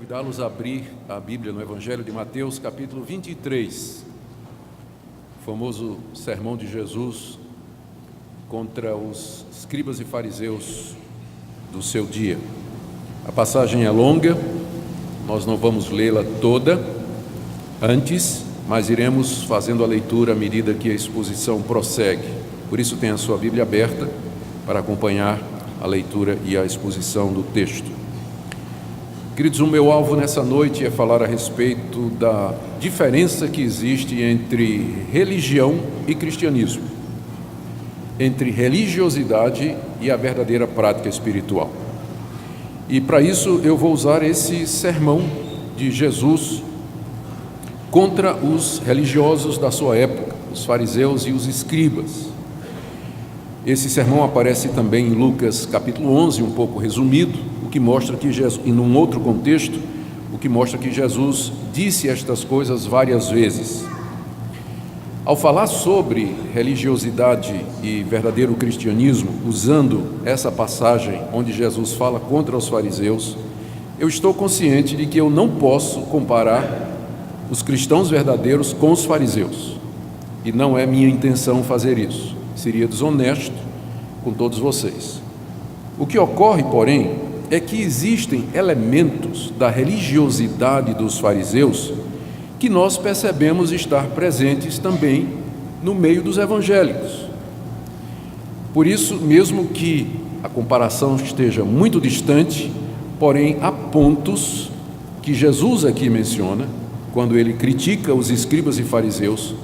convidá-los a abrir a Bíblia no Evangelho de Mateus, capítulo 23, o famoso sermão de Jesus contra os escribas e fariseus do seu dia. A passagem é longa, nós não vamos lê-la toda antes, mas iremos fazendo a leitura à medida que a exposição prossegue. Por isso, tenha a sua Bíblia aberta para acompanhar a leitura e a exposição do texto. Queridos, o meu alvo nessa noite é falar a respeito da diferença que existe entre religião e cristianismo, entre religiosidade e a verdadeira prática espiritual. E para isso eu vou usar esse sermão de Jesus contra os religiosos da sua época, os fariseus e os escribas. Esse sermão aparece também em Lucas capítulo 11, um pouco resumido, o que mostra que Jesus, e num outro contexto, o que mostra que Jesus disse estas coisas várias vezes. Ao falar sobre religiosidade e verdadeiro cristianismo, usando essa passagem onde Jesus fala contra os fariseus, eu estou consciente de que eu não posso comparar os cristãos verdadeiros com os fariseus, e não é minha intenção fazer isso, seria desonesto com todos vocês. O que ocorre, porém, é que existem elementos da religiosidade dos fariseus que nós percebemos estar presentes também no meio dos evangélicos. Por isso, mesmo que a comparação esteja muito distante, porém há pontos que Jesus aqui menciona, quando ele critica os escribas e fariseus,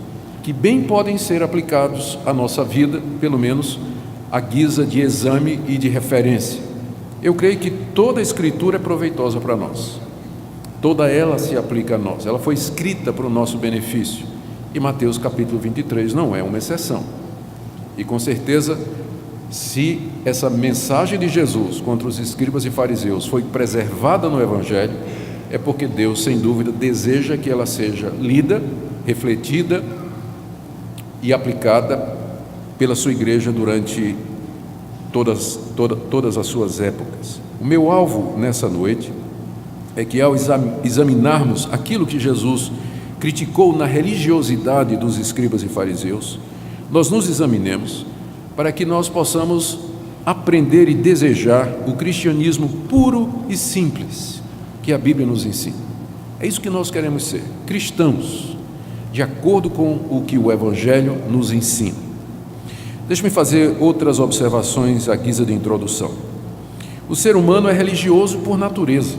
que bem podem ser aplicados à nossa vida, pelo menos à guisa de exame e de referência. Eu creio que toda a Escritura é proveitosa para nós, toda ela se aplica a nós, ela foi escrita para o nosso benefício, e Mateus capítulo 23 não é uma exceção. E com certeza, se essa mensagem de Jesus contra os escribas e fariseus foi preservada no Evangelho, é porque Deus, sem dúvida, deseja que ela seja lida, refletida e aplicada pela sua igreja durante todas as suas épocas. O meu alvo nessa noite é que, ao examinarmos aquilo que Jesus criticou na religiosidade dos escribas e fariseus, nós nos examinemos para que nós possamos aprender e desejar o cristianismo puro e simples que a Bíblia nos ensina. É isso que nós queremos ser, cristãos, de acordo com o que o Evangelho nos ensina. Deixe-me fazer outras observações à guisa de introdução. O ser humano é religioso por natureza.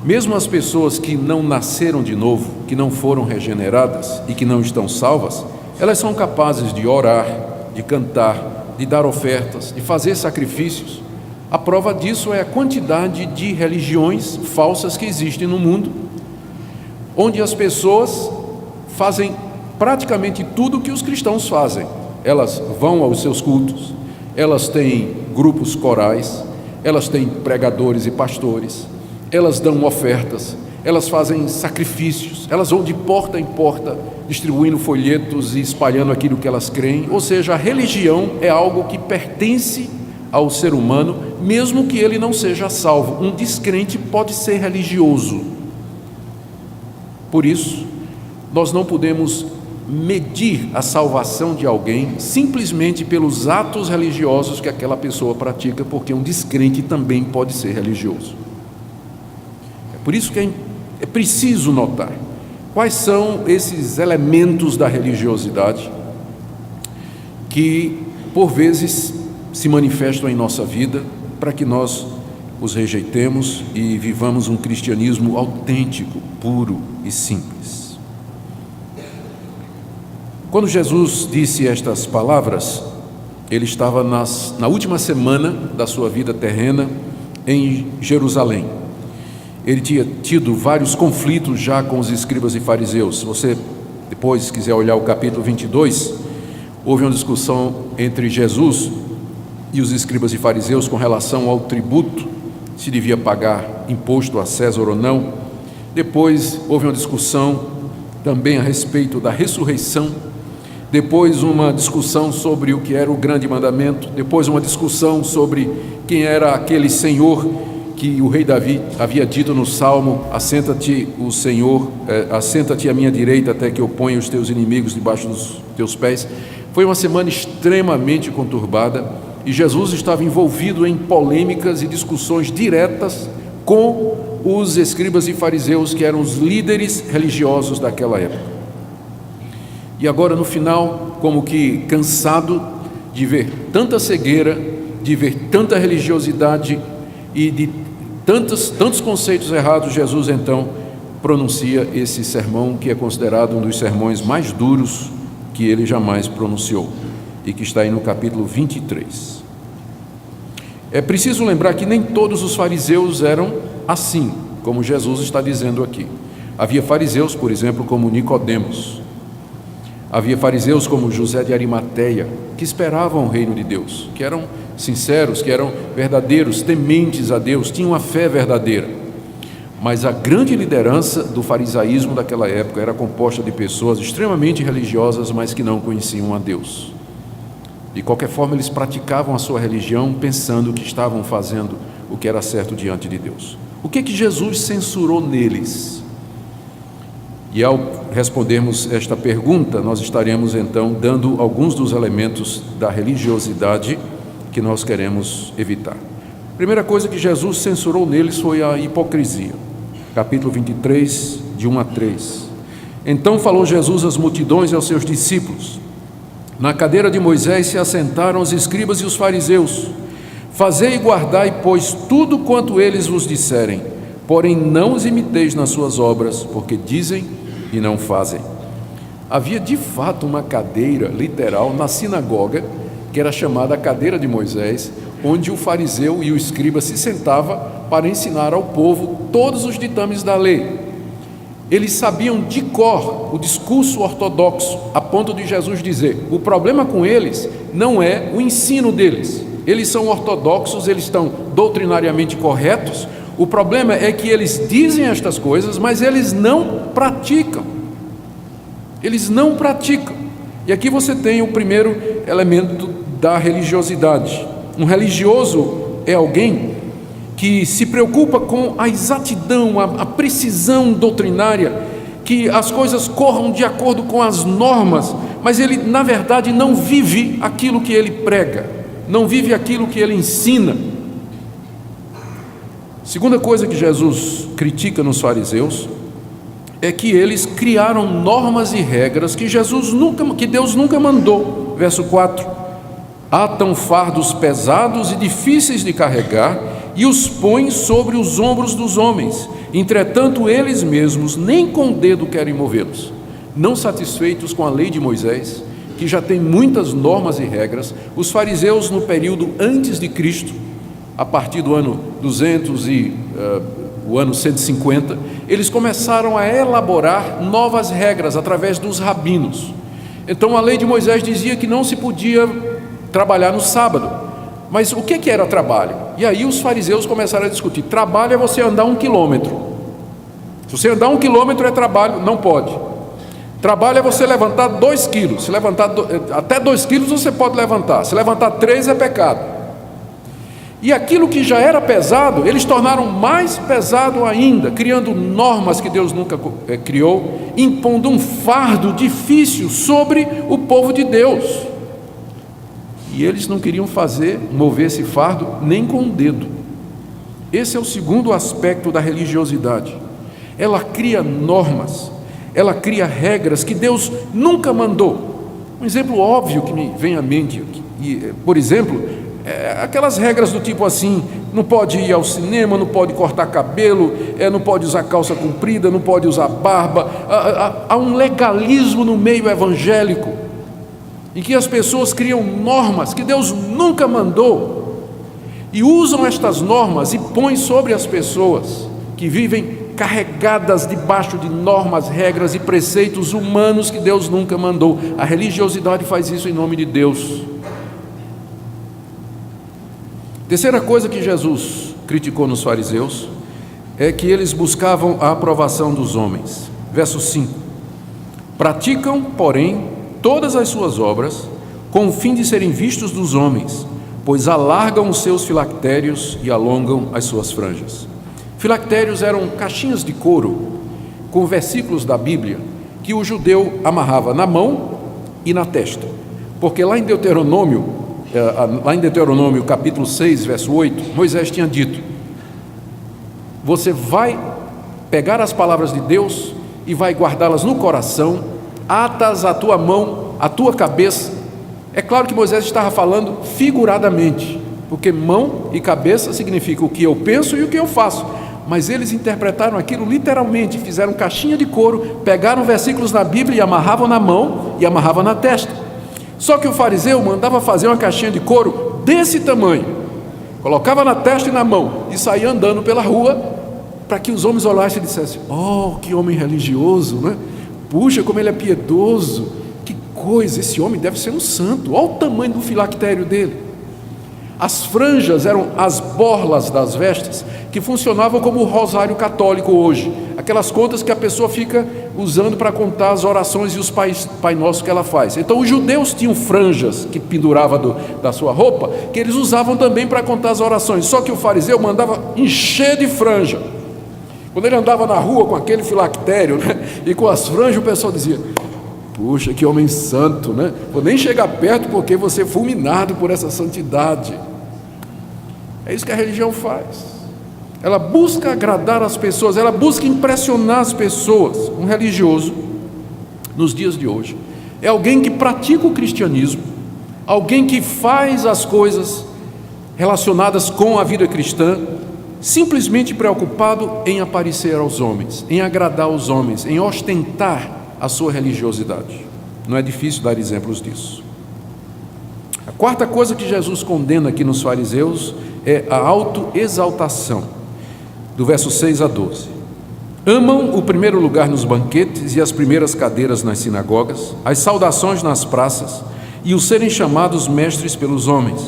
Mesmo as pessoas que não nasceram de novo, que não foram regeneradas e que não estão salvas, elas são capazes de orar, de cantar, de dar ofertas, de fazer sacrifícios. A prova disso é a quantidade de religiões falsas que existem no mundo, onde as pessoas fazem praticamente tudo o que os cristãos fazem. Elas vão aos seus cultos, elas têm grupos corais, elas têm pregadores e pastores, elas dão ofertas, elas fazem sacrifícios, elas vão de porta em porta distribuindo folhetos e espalhando aquilo que elas creem. Ou seja, a religião é algo que pertence ao ser humano, mesmo que ele não seja salvo. Um descrente pode ser religioso. Por isso, nós não podemos medir a salvação de alguém simplesmente pelos atos religiosos que aquela pessoa pratica, porque um descrente também pode ser religioso. É por isso que é preciso notar quais são esses elementos da religiosidade que, por vezes, se manifestam em nossa vida, para que nós os rejeitemos e vivamos um cristianismo autêntico, puro e simples. Quando Jesus disse estas palavras, ele estava na última semana da sua vida terrena em Jerusalém. Ele tinha tido vários conflitos já com os escribas e fariseus. Se você depois quiser olhar o capítulo 22, houve uma discussão entre Jesus e os escribas e fariseus com relação ao tributo, se devia pagar imposto a César ou não. Depois houve uma discussão também a respeito da ressurreição. Depois uma discussão sobre o que era o grande mandamento. Depois uma discussão sobre quem era aquele Senhor que o rei Davi havia dito no Salmo: assenta-te o Senhor, assenta-te à minha direita até que eu ponha os teus inimigos debaixo dos teus pés. Foi uma semana extremamente conturbada e Jesus estava envolvido em polêmicas e discussões diretas com os escribas e fariseus, que eram os líderes religiosos daquela época. E agora, no final, como que cansado de ver tanta cegueira, de ver tanta religiosidade e de tantos conceitos errados, Jesus então pronuncia esse sermão, que é considerado um dos sermões mais duros que ele jamais pronunciou, e que está aí no capítulo 23. É preciso lembrar que nem todos os fariseus eram assim, como Jesus está dizendo aqui. Havia fariseus, por exemplo, como Nicodemos. Havia fariseus como José de Arimateia, que esperavam o reino de Deus, que eram sinceros, que eram verdadeiros, tementes a Deus, tinham a fé verdadeira. Mas a grande liderança do farisaísmo daquela época era composta de pessoas extremamente religiosas, mas que não conheciam a Deus. De qualquer forma, eles praticavam a sua religião pensando que estavam fazendo o que era certo diante de Deus. O que Jesus censurou neles? E ao respondermos esta pergunta, nós estaremos então dando alguns dos elementos da religiosidade que nós queremos evitar. A primeira coisa que Jesus censurou neles foi a hipocrisia. Capítulo 23, de 1 a 3. Então falou Jesus às multidões e aos seus discípulos: na cadeira de Moisés se assentaram os escribas e os fariseus. Fazei e guardai, pois, tudo quanto eles vos disserem, porém não os imiteis nas suas obras, porque dizem e não fazem. Havia de fato uma cadeira literal na sinagoga, que era chamada a cadeira de Moisés, onde o fariseu e o escriba se sentava para ensinar ao povo todos os ditames da lei. Eles sabiam de cor o discurso ortodoxo, a ponto de Jesus dizer: o problema com eles não é o ensino deles, eles são ortodoxos, eles estão doutrinariamente corretos, o problema é que eles dizem estas coisas, mas eles não praticam. Eles não praticam. E aqui você tem o primeiro elemento da religiosidade. Um religioso é alguém que se preocupa com a exatidão, a precisão doutrinária, que as coisas corram de acordo com as normas, mas ele, na verdade, não vive aquilo que ele prega, não vive aquilo que ele ensina. Segunda coisa que Jesus critica nos fariseus é que eles criaram normas e regras que Deus nunca mandou. Verso 4: atam fardos pesados e difíceis de carregar e os põem sobre os ombros dos homens, entretanto eles mesmos nem com o dedo querem movê-los. Não satisfeitos com a lei de Moisés, que já tem muitas normas e regras, os fariseus no período antes de Cristo, a partir do ano 200 e o ano 150, eles começaram a elaborar novas regras através dos rabinos. Então a lei de Moisés dizia que não se podia trabalhar no sábado. Mas o que era trabalho? E aí os fariseus começaram a discutir: trabalho é você andar 1 quilômetro. Se você andar 1 quilômetro é trabalho, não pode. Trabalho é você levantar 2 quilos. Se levantar até 2 quilos você pode levantar. Se levantar 3 é pecado. E aquilo que já era pesado, eles tornaram mais pesado ainda, criando normas que Deus nunca criou, impondo um fardo difícil sobre o povo de Deus. E eles não queriam mover esse fardo nem com o dedo. Esse é o segundo aspecto da religiosidade. Ela cria normas, ela cria regras que Deus nunca mandou. Um exemplo óbvio que me vem à mente aqui, por exemplo, aquelas regras do tipo assim: não pode ir ao cinema, não pode cortar cabelo, não pode usar calça comprida, não pode usar barba. Há um legalismo no meio evangélico, em que as pessoas criam normas que Deus nunca mandou e usam estas normas e põem sobre as pessoas que vivem carregadas debaixo de normas, regras e preceitos humanos que Deus nunca mandou. A religiosidade faz isso em nome de Deus. Terceira coisa que Jesus criticou nos fariseus é que eles buscavam a aprovação dos homens. Verso 5: praticam, porém, todas as suas obras com o fim de serem vistos dos homens. pois alargam os seus filactérios e alongam as suas franjas. Filactérios eram caixinhas de couro com versículos da Bíblia que o judeu amarrava na mão e na testa, porque lá em Deuteronômio capítulo 6, verso 8, Moisés tinha dito: você vai pegar as palavras de Deus e vai guardá-las no coração, atas à tua mão, à tua cabeça. É claro que Moisés estava falando figuradamente, porque mão e cabeça significa o que eu penso e o que eu faço, mas eles interpretaram aquilo literalmente, fizeram caixinha de couro, pegaram versículos da Bíblia e amarravam na mão e amarravam na testa. Só que o fariseu mandava fazer uma caixinha de couro desse tamanho, colocava na testa e na mão e saía andando pela rua, para que os homens olhassem e dissessem: oh, que homem religioso, né? Puxa, como ele é piedoso, que coisa, esse homem deve ser um santo, olha o tamanho do filactério dele. As franjas eram as borlas das vestes, que funcionavam como o rosário católico hoje, aquelas contas que a pessoa fica usando para contar as orações e os Pai Nosso que ela faz. Então os judeus tinham franjas que penduravam da sua roupa, que eles usavam também para contar as orações, só que o fariseu mandava encher de franja. Quando ele andava na rua com aquele filactério, né, e com as franjas, o pessoal dizia: puxa, que homem santo, né? Vou nem chegar perto porque você é fulminado por essa santidade. É isso que a religião faz. Ela busca agradar as pessoas, ela busca impressionar as pessoas. Um religioso, nos dias de hoje, é alguém que pratica o cristianismo, alguém que faz as coisas relacionadas com a vida cristã, simplesmente preocupado em aparecer aos homens, em agradar aos homens, em ostentar a sua religiosidade. Não é difícil dar exemplos disso. A quarta coisa que Jesus condena aqui nos fariseus é a autoexaltação, do verso 6 a 12. Amam o primeiro lugar nos banquetes e as primeiras cadeiras nas sinagogas, as saudações nas praças e o serem chamados mestres pelos homens.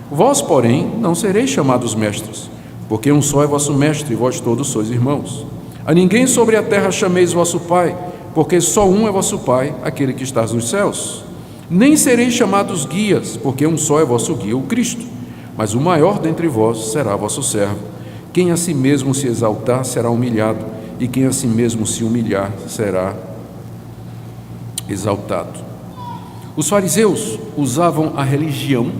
Vós, porém, não sereis chamados mestres, porque um só é vosso mestre e vós todos sois irmãos. A ninguém sobre a terra chameis vosso Pai, porque só um é vosso Pai, aquele que está nos céus. Nem sereis chamados guias, porque um só é vosso guia, o Cristo. Mas o maior dentre vós será vosso servo. Quem a si mesmo se exaltar será humilhado, e quem a si mesmo se humilhar será exaltado. Os fariseus usavam a religião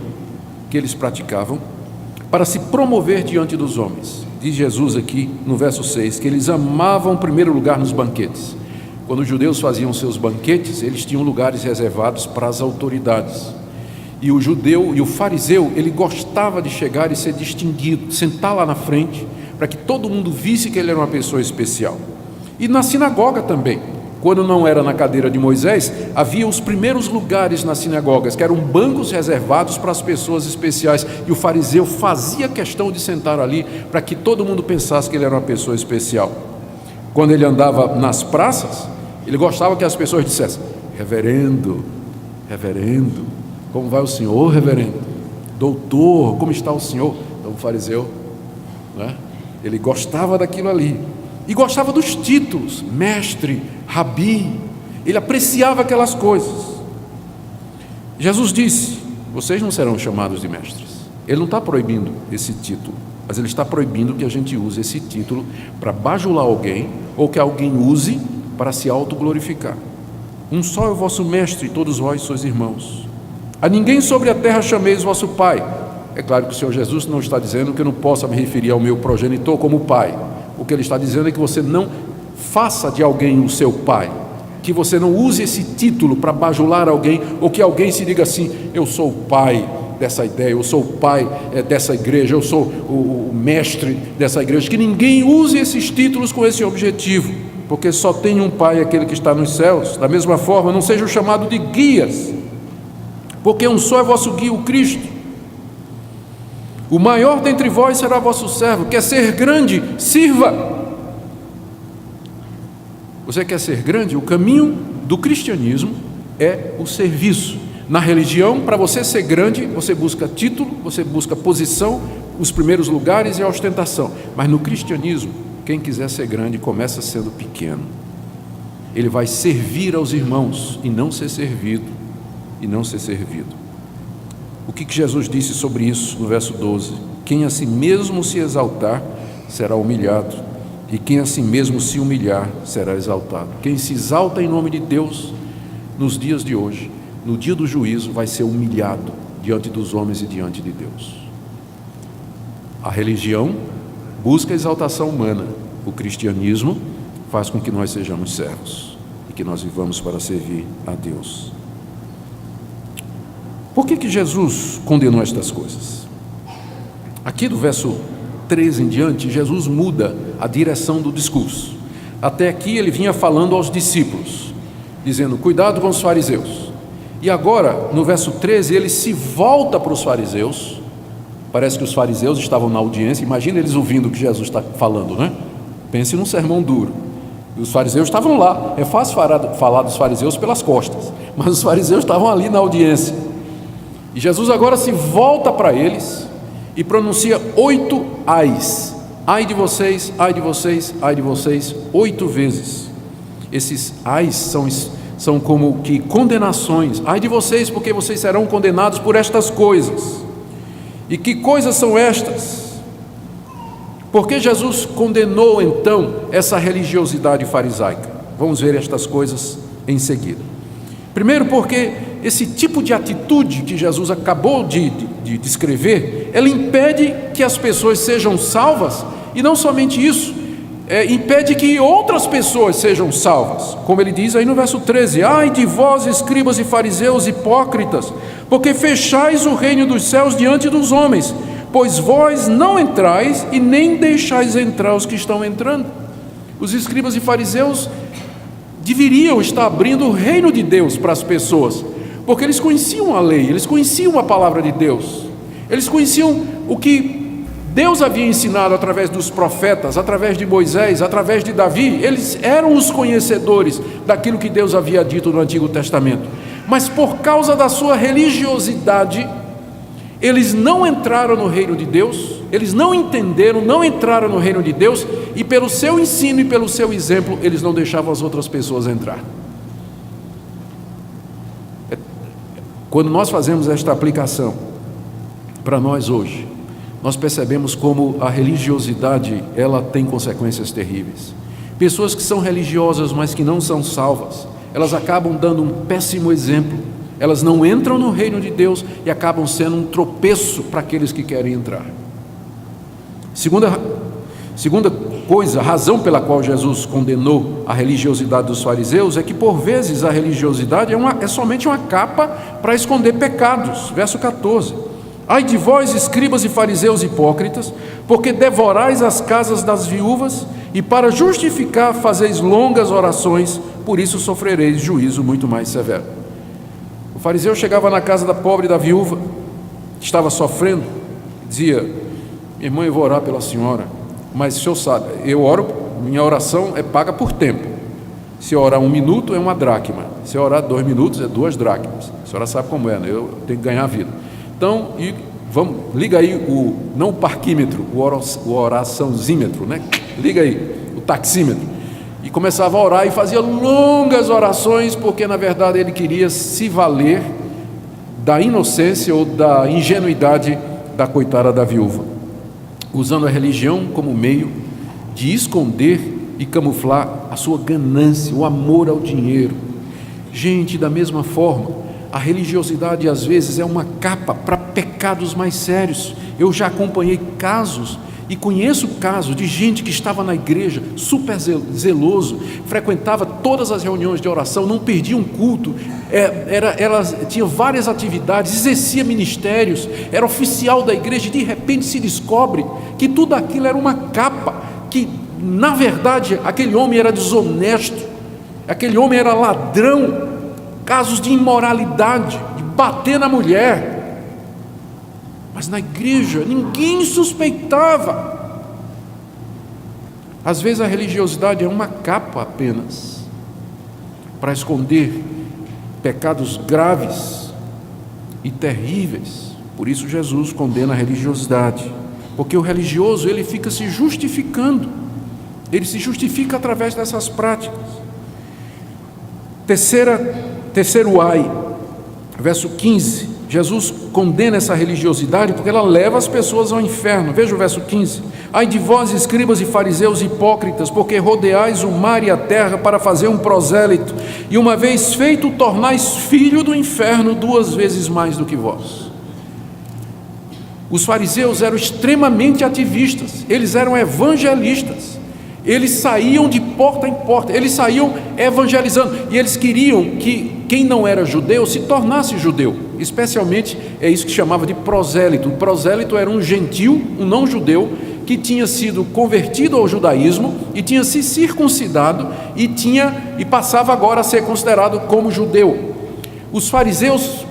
que eles praticavam para se promover diante dos homens. Diz Jesus aqui no verso 6 que eles amavam o primeiro lugar nos banquetes. Quando os judeus faziam seus banquetes, eles tinham lugares reservados para as autoridades. E o judeu e o fariseu, ele gostava de chegar e ser distinguido, sentar lá na frente, para que todo mundo visse que ele era uma pessoa especial. E na sinagoga também, quando não era na cadeira de Moisés, havia os primeiros lugares nas sinagogas, que eram bancos reservados para as pessoas especiais, e o fariseu fazia questão de sentar ali, para que todo mundo pensasse que ele era uma pessoa especial. Quando ele andava nas praças, ele gostava que as pessoas dissessem: reverendo, reverendo, como vai o senhor, reverendo? Doutor, como está o senhor? Então o fariseu, né, ele gostava daquilo ali, e gostava dos títulos, mestre, rabi, ele apreciava aquelas coisas. Jesus disse: vocês não serão chamados de mestres. Ele não está proibindo esse título, mas ele está proibindo que a gente use esse título para bajular alguém, ou que alguém use para se autoglorificar. Um só é o vosso mestre, e todos vós sois irmãos. A ninguém sobre a terra chameis vosso pai. É claro que o Senhor Jesus não está dizendo que eu não possa me referir ao meu progenitor como pai. O que ele está dizendo é que você não faça de alguém o seu pai, que você não use esse título para bajular alguém, ou que alguém se diga assim: eu sou o pai dessa ideia, eu sou o pai dessa igreja, eu sou o mestre dessa igreja. Que ninguém use esses títulos com esse objetivo, porque só tem um pai, aquele que está nos céus. Da mesma forma, não sejam chamados de guias, porque um só é vosso guia, o Cristo. O maior dentre vós será vosso servo. Quer ser grande? Sirva. Você quer ser grande? O caminho do cristianismo é o serviço. Na religião, para você ser grande, você busca título, você busca posição, os primeiros lugares e a ostentação. Mas no cristianismo, quem quiser ser grande começa sendo pequeno. Ele vai servir aos irmãos e não ser servido. O que Jesus disse sobre isso no verso 12? Quem a si mesmo se exaltar será humilhado, e quem a si mesmo se humilhar será exaltado. Quem se exalta em nome de Deus nos dias de hoje, no dia do juízo, vai ser humilhado diante dos homens e diante de Deus. A religião busca a exaltação humana, o cristianismo faz com que nós sejamos servos e que nós vivamos para servir a Deus. Por que Jesus condenou estas coisas? Aqui do verso 13 em diante, Jesus muda a direção do discurso. Até aqui ele vinha falando aos discípulos, dizendo, cuidado com os fariseus. E agora, no verso 13, ele se volta para os fariseus. Parece que os fariseus estavam na audiência. Imagina eles ouvindo o que Jesus está falando, né? Pense num sermão duro. E os fariseus estavam lá. É fácil falar dos fariseus pelas costas, mas os fariseus estavam ali na audiência. E Jesus agora se volta para eles e pronuncia 8 ais. Ai de vocês, ai de vocês, ai de vocês, 8 vezes. Esses ais são como que condenações. Ai de vocês, porque vocês serão condenados por estas coisas. E que coisas são estas? Por que Jesus condenou então essa religiosidade farisaica? Vamos ver estas coisas em seguida. Primeiro, porque esse tipo de atitude que Jesus acabou de descrever, ela impede que as pessoas sejam salvas, e não somente isso, impede que outras pessoas sejam salvas, como ele diz aí no verso 13, ai de vós, escribas e fariseus hipócritas, porque fechais o reino dos céus diante dos homens, pois vós não entrais e nem deixais entrar os que estão entrando. Os escribas e fariseus deveriam estar abrindo o reino de Deus para as pessoas, porque eles conheciam a lei, eles conheciam a palavra de Deus, eles conheciam o que Deus havia ensinado através dos profetas, através de Moisés, através de Davi. Eles eram os conhecedores daquilo que Deus havia dito no Antigo Testamento, mas por causa da sua religiosidade, eles não entraram no reino de Deus, eles não entenderam, não entraram no reino de Deus, e pelo seu ensino e pelo seu exemplo, eles não deixavam as outras pessoas entrar. Quando nós fazemos esta aplicação para nós hoje, nós percebemos como a religiosidade, ela tem consequências terríveis. Pessoas que são religiosas, mas que não são salvas, elas acabam dando um péssimo exemplo. Elas não entram no reino de Deus e acabam sendo um tropeço para aqueles que querem entrar. Segunda coisa, a razão pela qual Jesus condenou a religiosidade dos fariseus é que por vezes a religiosidade é somente uma capa para esconder pecados. Verso 14, ai de vós, escribas e fariseus hipócritas, porque devorais as casas das viúvas e para justificar fazeis longas orações, por isso sofrereis juízo muito mais severo. O fariseu chegava na casa da pobre, da viúva, que estava sofrendo, dizia, minha irmã, eu vou orar pela senhora, mas o senhor sabe, eu oro, minha oração é paga por tempo. Se eu orar 1 minuto é 1 dracma, se eu orar 2 minutos é 2 dracmas. A senhora sabe como é, né? Eu tenho que ganhar a vida. Então, liga aí não o parquímetro, o oraçãozímetro, né? Liga aí, o taxímetro. E começava a orar e fazia longas orações, porque na verdade ele queria se valer da inocência ou da ingenuidade da coitada da viúva, usando a religião como meio de esconder e camuflar a sua ganância, o amor ao dinheiro. Gente, da mesma forma, a religiosidade às vezes é uma capa para pecados mais sérios. Eu já acompanhei casos e conheço casos de gente que estava na igreja, super zeloso, frequentava todas as reuniões de oração, não perdia um culto, ela tinha várias atividades, exercia ministérios, era oficial da igreja, e de repente se descobre que tudo aquilo era uma capa, que na verdade aquele homem era desonesto, aquele homem era ladrão, casos de imoralidade, de bater na mulher. Mas na igreja ninguém suspeitava. Às vezes a religiosidade é uma capa apenas para esconder pecados graves e terríveis. Por isso Jesus condena a religiosidade, porque o religioso ele fica se justificando, ele se justifica através dessas práticas. Terceiro ai, verso 15, Jesus condena essa religiosidade porque ela leva as pessoas ao inferno. Veja o verso 15: ai de vós, escribas e fariseus hipócritas, porque rodeais o mar e a terra para fazer um prosélito, e uma vez feito, tornais filho do inferno 2 vezes mais do que vós. Os fariseus eram extremamente ativistas, eles eram evangelistas, eles saíam de porta em porta, eles saíam evangelizando, e eles queriam que quem não era judeu se tornasse judeu, especialmente é isso que chamava de prosélito. O prosélito era um gentil, um não judeu, que tinha sido convertido ao judaísmo e tinha se circuncidado e passava agora a ser considerado como judeu. Os fariseus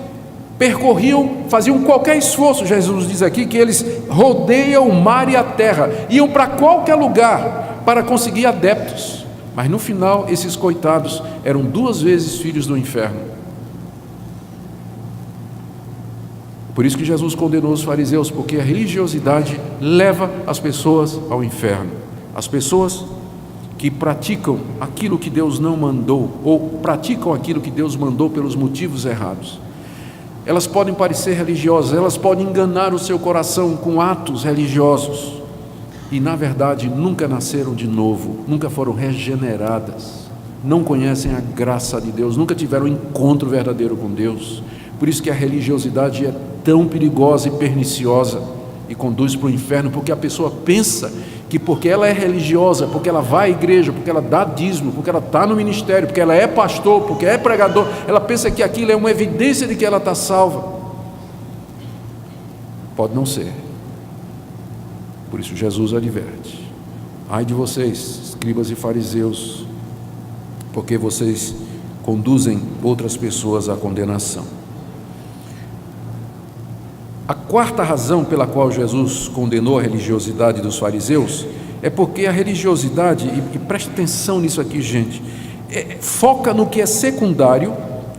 faziam qualquer esforço. Jesus diz aqui que eles rodeiam o mar e a terra, iam para qualquer lugar para conseguir adeptos, mas no final esses coitados eram 2 vezes filhos do inferno. Por isso que Jesus condenou os fariseus, porque a religiosidade leva as pessoas ao inferno. As pessoas que praticam aquilo que Deus não mandou, ou praticam aquilo que Deus mandou pelos motivos errados, elas podem parecer religiosas, elas podem enganar o seu coração com atos religiosos, e na verdade nunca nasceram de novo, nunca foram regeneradas, não conhecem a graça de Deus, nunca tiveram um encontro verdadeiro com Deus. Por isso que a religiosidade é tão perigosa e perniciosa e conduz para o inferno, porque a pessoa pensa que porque ela é religiosa, porque ela vai à igreja, porque ela dá dízimo, porque ela está no ministério, porque ela é pastor, porque é pregador, ela pensa que aquilo é uma evidência de que ela está salva. Pode não ser. Por isso Jesus adverte: ai de vocês, escribas e fariseus, porque vocês conduzem outras pessoas à condenação. A quarta razão pela qual Jesus condenou a religiosidade dos fariseus é porque a religiosidade, e preste atenção nisso aqui, gente, foca no que é secundário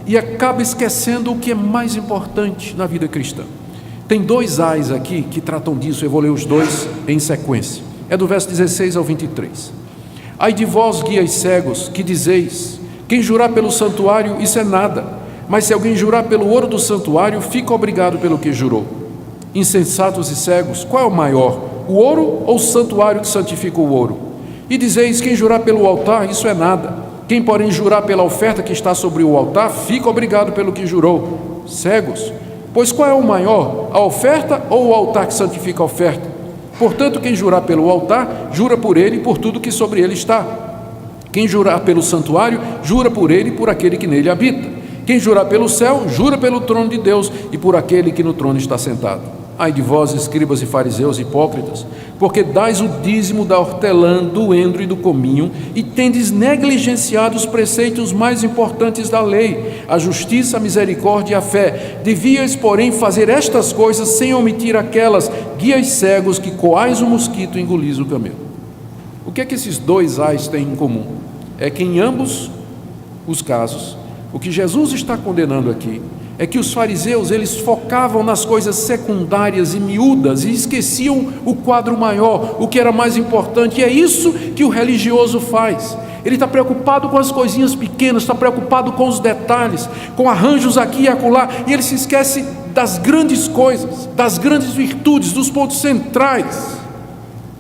e acaba esquecendo o que é mais importante na vida cristã. Tem 2 ais aqui que tratam disso, eu vou ler os 2 em sequência. É do verso 16 ao 23. Ai de vós, guias cegos, que dizeis: quem jurar pelo santuário, isso é nada, mas se alguém jurar pelo ouro do santuário, fica obrigado pelo que jurou. Insensatos e cegos, qual é o maior, o ouro ou o santuário que santifica o ouro? E dizeis: quem jurar pelo altar, isso é nada, quem porém jurar pela oferta que está sobre o altar, fica obrigado pelo que jurou. Cegos, pois qual é o maior, a oferta ou o altar que santifica a oferta? Portanto, quem jurar pelo altar, jura por ele e por tudo que sobre ele está. Quem jurar pelo santuário, jura por ele e por aquele que nele habita. Quem jurar pelo céu, jura pelo trono de Deus e por aquele que no trono está sentado. Ai de vós, escribas e fariseus hipócritas, porque dais o dízimo da hortelã, do endro e do cominho, e tendes negligenciado os preceitos mais importantes da lei, a justiça, a misericórdia e a fé. Devíeis, porém, fazer estas coisas sem omitir aquelas. Guias cegos, que coais o mosquito e engolis o camelo. O que é que esses 2 ais têm em comum? É que em ambos os casos, o que Jesus está condenando aqui é que os fariseus, eles focavam nas coisas secundárias e miúdas e esqueciam o quadro maior, o que era mais importante. E é isso que o religioso faz. Ele está preocupado com as coisinhas pequenas, está preocupado com os detalhes, com arranjos aqui e acolá, e ele se esquece das grandes coisas, das grandes virtudes, dos pontos centrais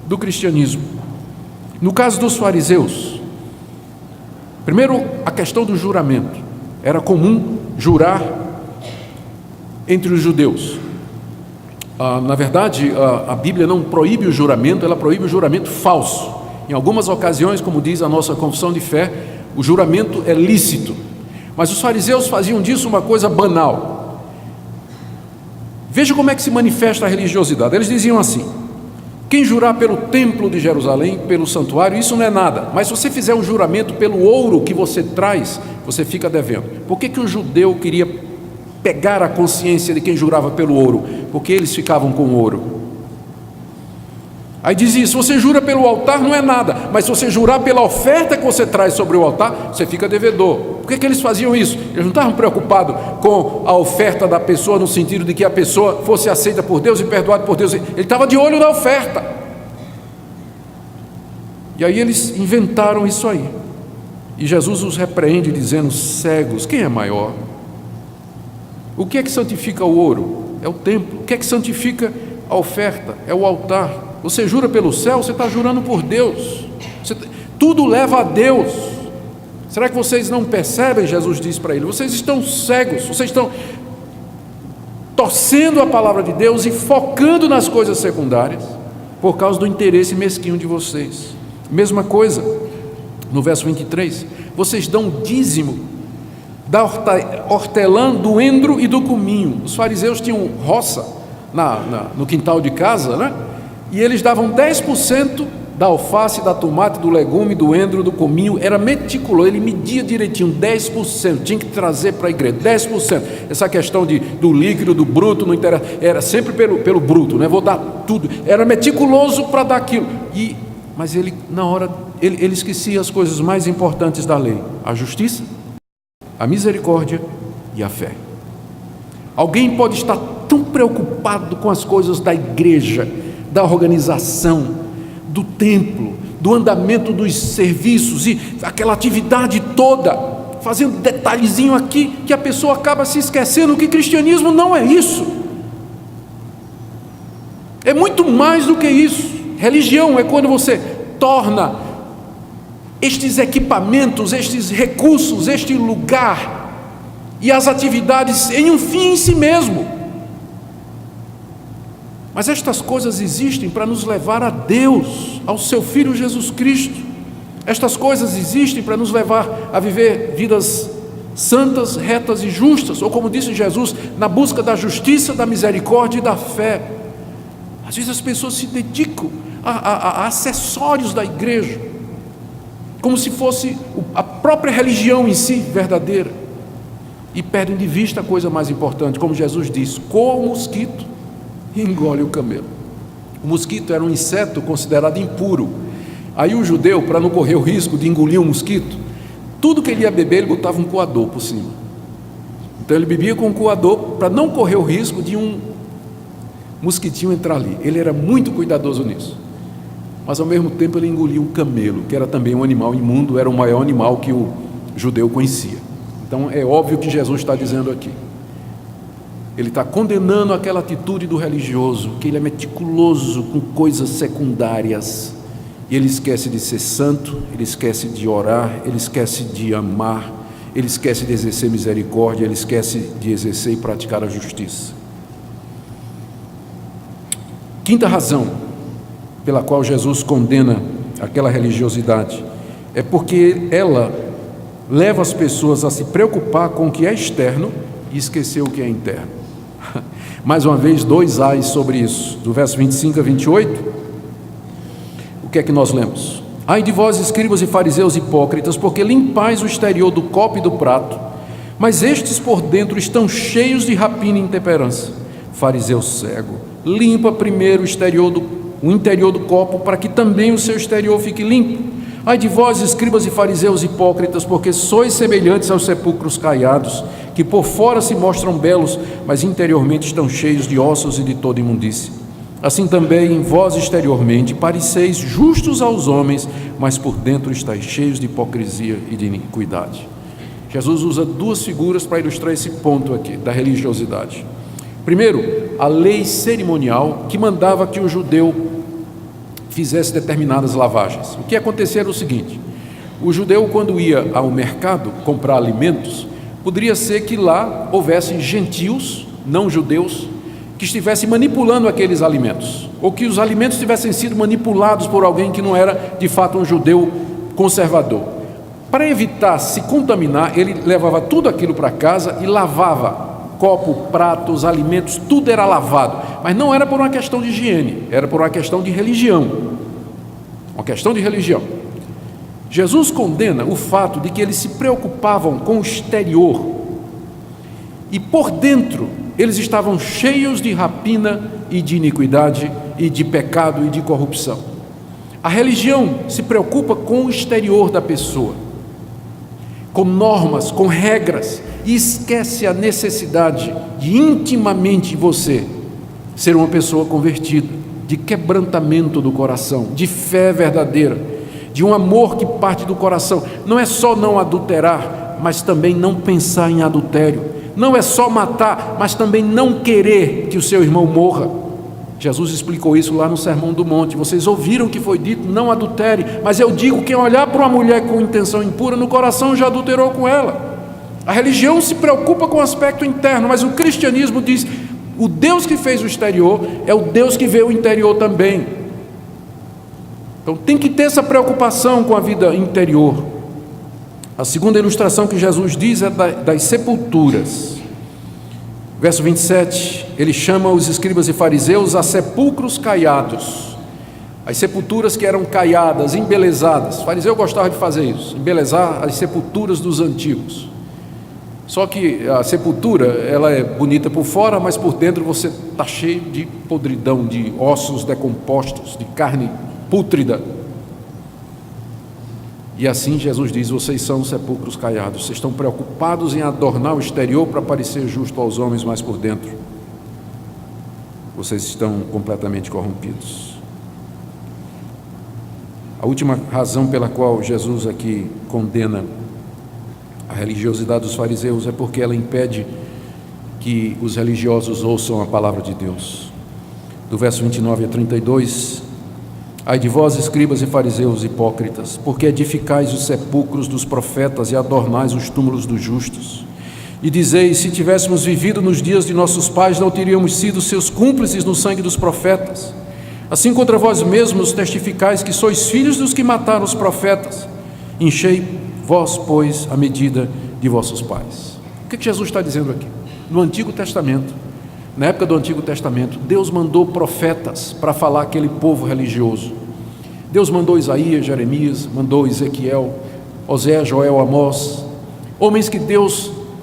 do cristianismo. No caso dos fariseus, primeiro, a questão do juramento. Era comum jurar entre os judeus. Na verdade, a Bíblia não proíbe o juramento, ela proíbe o juramento falso. Em algumas ocasiões, como diz a nossa confissão de fé, o juramento é lícito. Mas os fariseus faziam disso uma coisa banal. Veja como é que se manifesta a religiosidade. Eles diziam assim: quem jurar pelo templo de Jerusalém, pelo santuário, isso não é nada, mas se você fizer um juramento pelo ouro que você traz, você fica devendo. Por que um judeu queria pegar a consciência de quem jurava pelo ouro? Porque eles ficavam com ouro. Aí dizia: se você jura pelo altar, não é nada, mas se você jurar pela oferta que você traz sobre o altar, você fica devedor. Por que eles faziam isso? Eles não estavam preocupados com a oferta da pessoa, no sentido de que a pessoa fosse aceita por Deus e perdoada por Deus. Ele estava de olho na oferta. E aí eles inventaram isso aí. E Jesus os repreende dizendo: cegos, quem é maior? O que é que santifica o ouro? É o templo. O que é que santifica a oferta? É o altar. Você jura pelo céu, você está jurando por Deus. Tudo leva a Deus. Será que vocês não percebem? Jesus disse para ele: vocês estão cegos, vocês estão torcendo a palavra de Deus e focando nas coisas secundárias por causa do interesse mesquinho de vocês. Mesma coisa no verso 23: vocês dão dízimo da hortelã, do endro e do cominho. Os fariseus tinham roça no quintal de casa, né? E eles davam 10% da alface, da tomate, do legume, do endro, do cominho. Era meticuloso, ele media direitinho, 10%, tinha que trazer para a igreja, 10%. Essa questão do líquido, do bruto, não interessa, era sempre pelo bruto, né? Vou dar tudo, era meticuloso para dar aquilo. Mas ele, na hora, ele esquecia as coisas mais importantes da lei: a justiça, a misericórdia e a fé. Alguém pode estar tão preocupado com as coisas da igreja, da organização, do templo, do andamento dos serviços e aquela atividade toda, fazendo detalhezinho aqui, que a pessoa acaba se esquecendo que cristianismo não é isso. É muito mais do que isso. Religião é quando você torna estes equipamentos, estes recursos, este lugar e as atividades em um fim em si mesmo. Mas estas coisas existem para nos levar a Deus, ao seu Filho Jesus Cristo. Estas coisas existem para nos levar a viver vidas santas, retas e justas, ou como disse Jesus, na busca da justiça, da misericórdia e da fé. Às vezes as pessoas se dedicam a acessórios da igreja, como se fosse a própria religião em si verdadeira, e perdem de vista a coisa mais importante. Como Jesus disse: coa o mosquito e engole o camelo. O mosquito era um inseto considerado impuro. Aí o judeu, para não correr o risco de engolir um mosquito, tudo que ele ia beber, ele botava um coador por cima. Então ele bebia com um coador para não correr o risco de um mosquitinho entrar ali. Ele era muito cuidadoso nisso. Mas ao mesmo tempo ele engolia um camelo, que era também um animal imundo, era o maior animal que o judeu conhecia. Então é óbvio que Jesus está dizendo aqui, ele está condenando aquela atitude do religioso, que ele é meticuloso com coisas secundárias, e ele esquece de ser santo, ele esquece de orar, ele esquece de amar, ele esquece de exercer misericórdia, ele esquece de exercer e praticar a justiça. Quinta razão pela qual Jesus condena aquela religiosidade é porque ela leva as pessoas a se preocupar com o que é externo e esquecer o que é interno. Mais uma vez, 2 ais sobre isso, do verso 25 a 28, o que é que nós lemos? Ai de vós, escribas e fariseus hipócritas, porque limpais o exterior do copo e do prato, mas estes por dentro estão cheios de rapina e intemperança. Fariseu cego, limpa primeiro o interior do copo, para que também o seu exterior fique limpo. Ai de vós, escribas e fariseus hipócritas, porque sois semelhantes aos sepulcros caiados, que por fora se mostram belos, mas interiormente estão cheios de ossos e de toda imundície. Assim também vós exteriormente pareceis justos aos homens, mas por dentro estáis cheios de hipocrisia e de iniquidade. Jesus usa 2 figuras para ilustrar esse ponto aqui da religiosidade. Primeiro, a lei cerimonial que mandava que o judeu fizesse determinadas lavagens. O que acontecia era o seguinte: o judeu, quando ia ao mercado comprar alimentos, poderia ser que lá houvessem gentios, não judeus, que estivessem manipulando aqueles alimentos, ou que os alimentos tivessem sido manipulados por alguém que não era de fato um judeu conservador. Para evitar se contaminar, ele levava tudo aquilo para casa e lavava copo, pratos, alimentos, tudo era lavado, mas não era por uma questão de higiene, era por uma questão de religião. Uma questão de religião. Jesus condena o fato de que eles se preocupavam com o exterior e por dentro eles estavam cheios de rapina e de iniquidade e de pecado e de corrupção. A religião se preocupa com o exterior da pessoa, com normas, com regras, e esquece a necessidade de intimamente você ser uma pessoa convertida, de quebrantamento do coração, de fé verdadeira, de um amor que parte do coração. Não é só não adulterar, mas também não pensar em adultério, não é só matar, mas também não querer que o seu irmão morra. Jesus explicou isso lá no Sermão do Monte. Vocês ouviram que foi dito, não adultere, mas eu digo, quem olhar para uma mulher com intenção impura, no coração já adulterou com ela. A religião se preocupa com o aspecto interno, mas o cristianismo diz, o Deus que fez o exterior é o Deus que vê o interior também. Então tem que ter essa preocupação com a vida interior. A segunda ilustração que Jesus diz é das sepulturas. Verso 27, ele chama os escribas e fariseus a sepulcros caiados. As sepulturas que eram caiadas, embelezadas. O fariseu gostava de fazer isso, embelezar as sepulturas dos antigos. Só que a sepultura, ela é bonita por fora, mas por dentro você está cheio de podridão, de ossos decompostos, de carne pútrida. E assim Jesus diz, vocês são sepulcros caiados, vocês estão preocupados em adornar o exterior para parecer justo aos homens, mas por dentro vocês estão completamente corrompidos. A última razão pela qual Jesus aqui condena a religiosidade dos fariseus é porque ela impede que os religiosos ouçam a palavra de Deus. Do verso 29 a 32, ai de vós, escribas e fariseus hipócritas, porque edificais os sepulcros dos profetas e adornais os túmulos dos justos. E dizeis, se tivéssemos vivido nos dias de nossos pais, não teríamos sido seus cúmplices no sangue dos profetas. Assim contra vós mesmos testificais que sois filhos dos que mataram os profetas. Enchei vós, pois, a medida de vossos pais. O que Jesus está dizendo aqui? No Antigo Testamento, na época do Antigo Testamento, Deus mandou profetas para falar aquele povo religioso. Deus mandou Isaías, Jeremias, mandou Ezequiel, Oséias, Joel, Amós, homens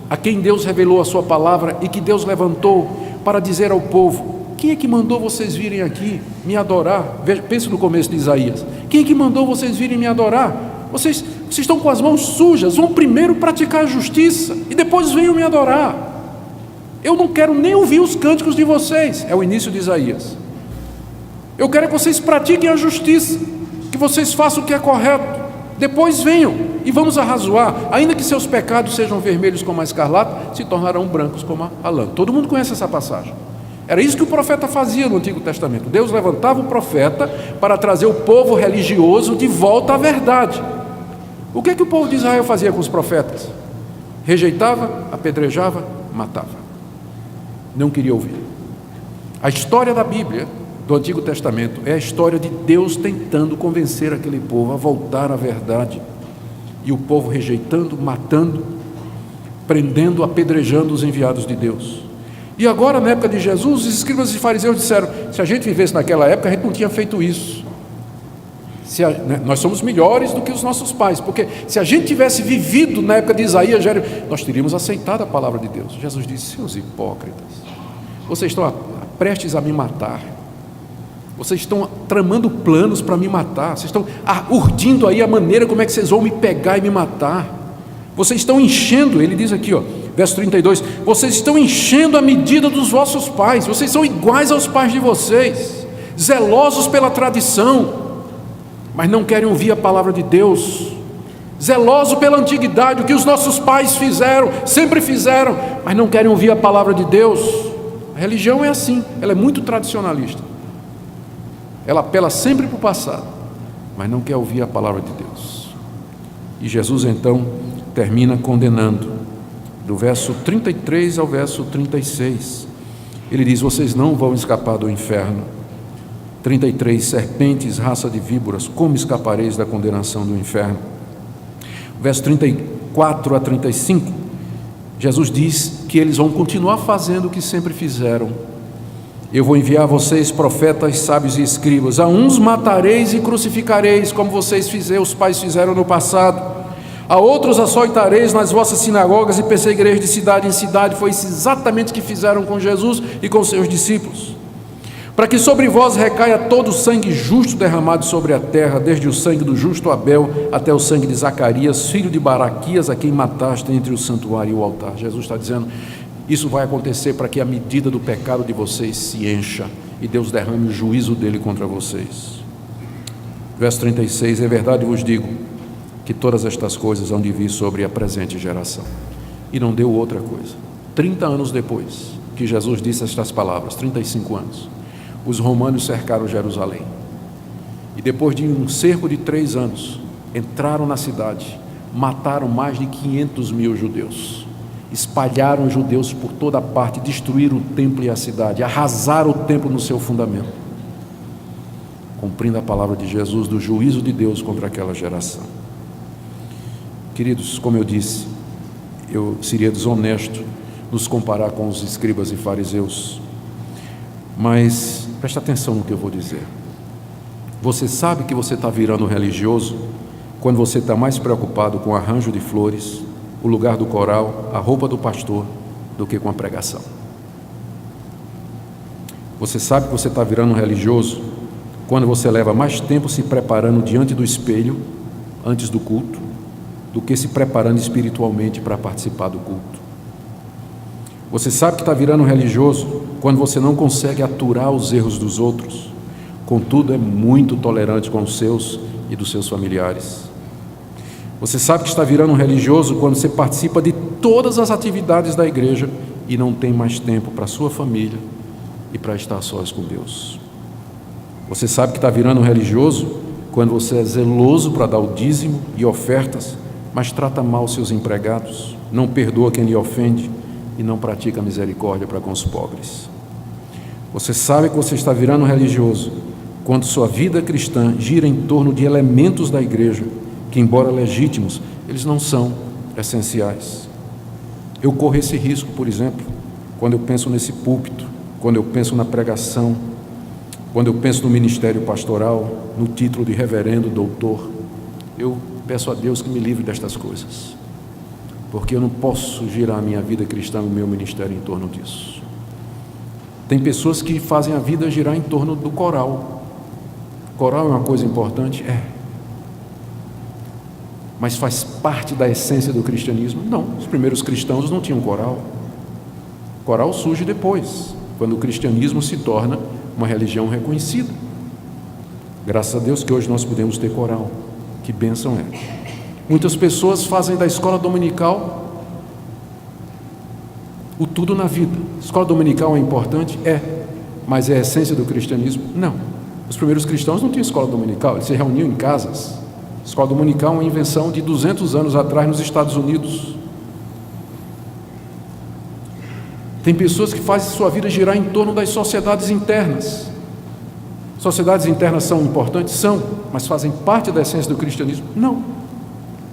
a quem Deus revelou a sua palavra e que Deus levantou para dizer ao povo, quem é que mandou vocês virem aqui me adorar? Pense no começo de Isaías, quem é que mandou vocês virem me adorar? Vocês estão com as mãos sujas, vão primeiro praticar a justiça e depois venham me adorar. Eu não quero nem ouvir os cânticos de vocês, é o início de Isaías. Eu quero que vocês pratiquem a justiça, que vocês façam o que é correto, depois venham e vamos arrazoar, ainda que seus pecados sejam vermelhos como a escarlata, se tornarão brancos como a lã. Todo mundo conhece essa passagem. Era isso que o profeta fazia no Antigo Testamento. Deus levantava o profeta para trazer o povo religioso de volta à verdade. O que o povo de Israel fazia com os profetas? Rejeitava, apedrejava, matava. Não queria ouvir. A história da Bíblia, do Antigo Testamento, é a história de Deus tentando convencer aquele povo a voltar à verdade. E o povo rejeitando, matando, prendendo, apedrejando os enviados de Deus. E agora, na época de Jesus, os escribas e fariseus disseram, se a gente vivesse naquela época, a gente não tinha feito isso. Nós somos melhores do que os nossos pais, porque se a gente tivesse vivido na época de Isaías, nós teríamos aceitado a palavra de Deus. Jesus disse, seus hipócritas, vocês estão prestes a me matar, vocês estão tramando planos para me matar, vocês estão urdindo aí a maneira como é que vocês vão me pegar e me matar, vocês estão enchendo, ele diz aqui, verso 32, vocês estão enchendo a medida dos vossos pais, vocês são iguais aos pais de vocês, zelosos pela tradição, mas não querem ouvir a palavra de Deus, zeloso pela antiguidade, o que os nossos pais fizeram, sempre fizeram, mas não querem ouvir a palavra de Deus. A religião é assim, ela é muito tradicionalista, ela apela sempre para o passado, mas não quer ouvir a palavra de Deus. E Jesus então termina condenando, do verso 33 ao verso 36, ele diz, vocês não vão escapar do inferno. 33, serpentes, raça de víboras, como escapareis da condenação do inferno? Verso 34 a 35, Jesus diz que eles vão continuar fazendo o que sempre fizeram. Eu vou enviar a vocês profetas, sábios e escribas, a uns matareis e crucificareis, como os pais fizeram no passado, a outros açoitareis nas vossas sinagogas e perseguireis de cidade em cidade. Foi isso exatamente o que fizeram com Jesus e com seus discípulos. Para que sobre vós recaia todo o sangue justo derramado sobre a terra, desde o sangue do justo Abel até o sangue de Zacarias, filho de Baraquias, a quem mataste entre o santuário e o altar. Jesus está dizendo, isso vai acontecer para que a medida do pecado de vocês se encha e Deus derrame o juízo dele contra vocês. Verso 36, é verdade vos digo, que todas estas coisas hão de vir sobre a presente geração. E não deu outra coisa. 30 anos depois que Jesus disse estas palavras, 35 anos, os romanos cercaram Jerusalém. E depois de um cerco de 3 anos, entraram na cidade, mataram mais de 500 mil judeus, espalharam os judeus por toda parte, destruíram o templo e a cidade, arrasaram o templo no seu fundamento, cumprindo a palavra de Jesus do juízo de Deus contra aquela geração. Queridos, como eu disse, eu seria desonesto nos comparar com os escribas e fariseus, mas preste atenção no que eu vou dizer. Você sabe que você está virando religioso quando você está mais preocupado com o arranjo de flores, o lugar do coral, a roupa do pastor, do que com a pregação. Você sabe que você está virando religioso quando você leva mais tempo se preparando diante do espelho, antes do culto, do que se preparando espiritualmente para participar do culto. Você sabe que está virando religioso quando você não consegue aturar os erros dos outros, contudo é muito tolerante com os seus e dos seus familiares. Você sabe que está virando religioso quando você participa de todas as atividades da igreja e não tem mais tempo para a sua família e para estar sós com Deus. Você sabe que está virando religioso quando você é zeloso para dar o dízimo e ofertas, mas trata mal seus empregados, não perdoa quem lhe ofende e não pratica misericórdia para com os pobres. Você sabe que você está virando religioso quando sua vida cristã gira em torno de elementos da igreja que, embora legítimos, eles não são essenciais. Eu corro esse risco, por exemplo, quando eu penso nesse púlpito, quando eu penso na pregação, quando eu penso no ministério pastoral, no título de reverendo, doutor. Eu peço a Deus que me livre destas coisas, porque eu não posso girar a minha vida cristã, o meu ministério em torno disso. Tem pessoas que fazem a vida girar em torno do coral. Coral é uma coisa importante? É. Mas faz parte da essência do cristianismo? Não, os primeiros cristãos não tinham coral. Coral surge depois, quando o cristianismo se torna uma religião reconhecida. Graças a Deus que hoje nós podemos ter coral. Que bênção é. Muitas pessoas fazem da escola dominical o tudo na vida. Escola dominical é importante? É. Mas é a essência do cristianismo? Não. Os primeiros cristãos não tinham escola dominical, eles se reuniam em casas. Escola dominical é uma invenção de 200 anos atrás nos Estados Unidos. Tem pessoas que fazem sua vida girar em torno das sociedades internas. Sociedades internas são importantes? São, mas fazem parte da essência do cristianismo? Não.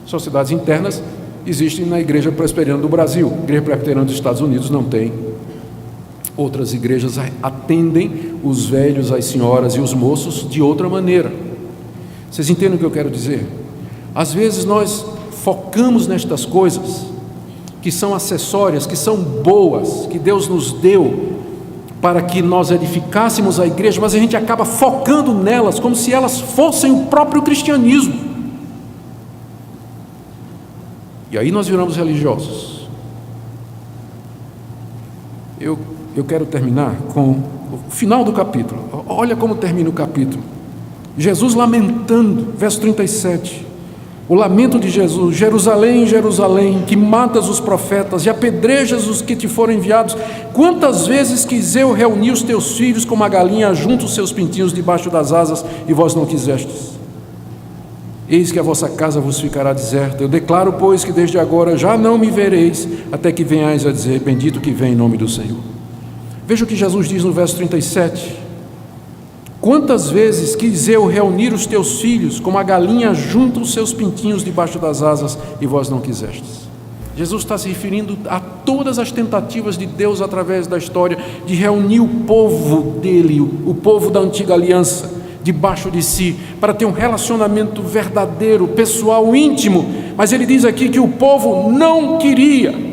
Sociedades internas existem na Igreja Presbiteriana do Brasil. A Igreja Presbiteriana dos Estados Unidos não tem. Outras igrejas atendem os velhos, as senhoras e os moços de outra maneira. Vocês entendem o que eu quero dizer? Às vezes nós focamos nestas coisas que são acessórias, que são boas, que Deus nos deu para que nós edificássemos a igreja, mas a gente acaba focando nelas como se elas fossem o próprio cristianismo. E aí nós viramos religiosos. Eu quero terminar com o final do capítulo. Olha como termina o capítulo. Jesus lamentando, verso 37. O lamento de Jesus: Jerusalém, Jerusalém, que matas os profetas e apedrejas os que te foram enviados. Quantas vezes quis eu reunir os teus filhos como a galinha junta os seus pintinhos debaixo das asas, e vós não quisestes. Eis que a vossa casa vos ficará deserta. Eu declaro, pois, que desde agora já não me vereis, até que venhais a dizer: bendito que vem em nome do Senhor. Veja o que Jesus diz no verso 37. Quantas vezes quis eu reunir os teus filhos, como a galinha junta os seus pintinhos debaixo das asas, e vós não quisestes. Jesus está se referindo a todas as tentativas de Deus através da história de reunir o povo dele, o povo da antiga aliança, debaixo de si, para ter um relacionamento verdadeiro, pessoal, íntimo. Mas ele diz aqui que o povo não queria.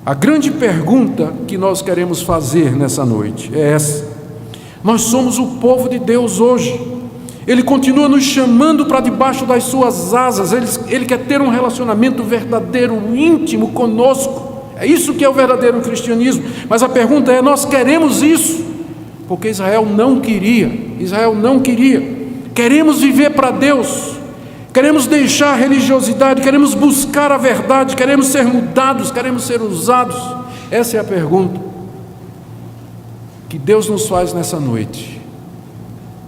A grande pergunta que nós queremos fazer nessa noite é essa. Nós somos o povo de Deus hoje. Ele continua nos chamando para debaixo das suas asas. Ele quer ter um relacionamento verdadeiro, íntimo conosco. É isso que é o verdadeiro cristianismo. Mas a pergunta é: nós queremos isso? Porque Israel não queria. Queremos viver para Deus. Queremos deixar a religiosidade, queremos buscar a verdade, queremos ser mudados, queremos ser usados. Essa é a pergunta que Deus nos faz nessa noite.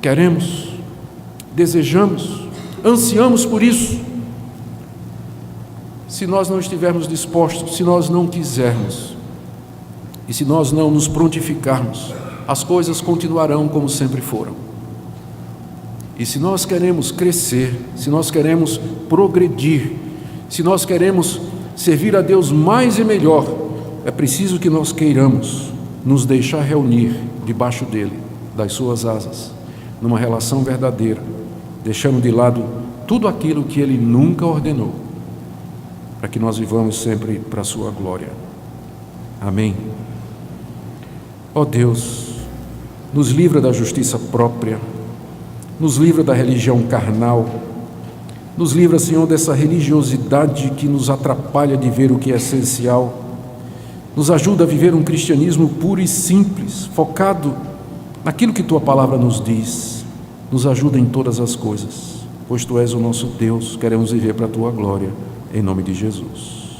Queremos, desejamos, ansiamos por isso. Se nós não estivermos dispostos, se nós não quisermos, e se nós não nos prontificarmos, as coisas continuarão como sempre foram. E se nós queremos crescer, se nós queremos progredir, se nós queremos servir a Deus mais e melhor, é preciso que nós queiramos nos deixar reunir debaixo dele, das suas asas, numa relação verdadeira, deixando de lado tudo aquilo que ele nunca ordenou, para que nós vivamos sempre para a sua glória. Amém. Ó Deus, nos livra da justiça própria, nos livra da religião carnal, nos livra, Senhor, dessa religiosidade que nos atrapalha de ver o que é essencial, nos ajuda a viver um cristianismo puro e simples, focado naquilo que Tua Palavra nos diz, nos ajuda em todas as coisas, pois Tu és o nosso Deus, queremos viver para a Tua glória, em nome de Jesus.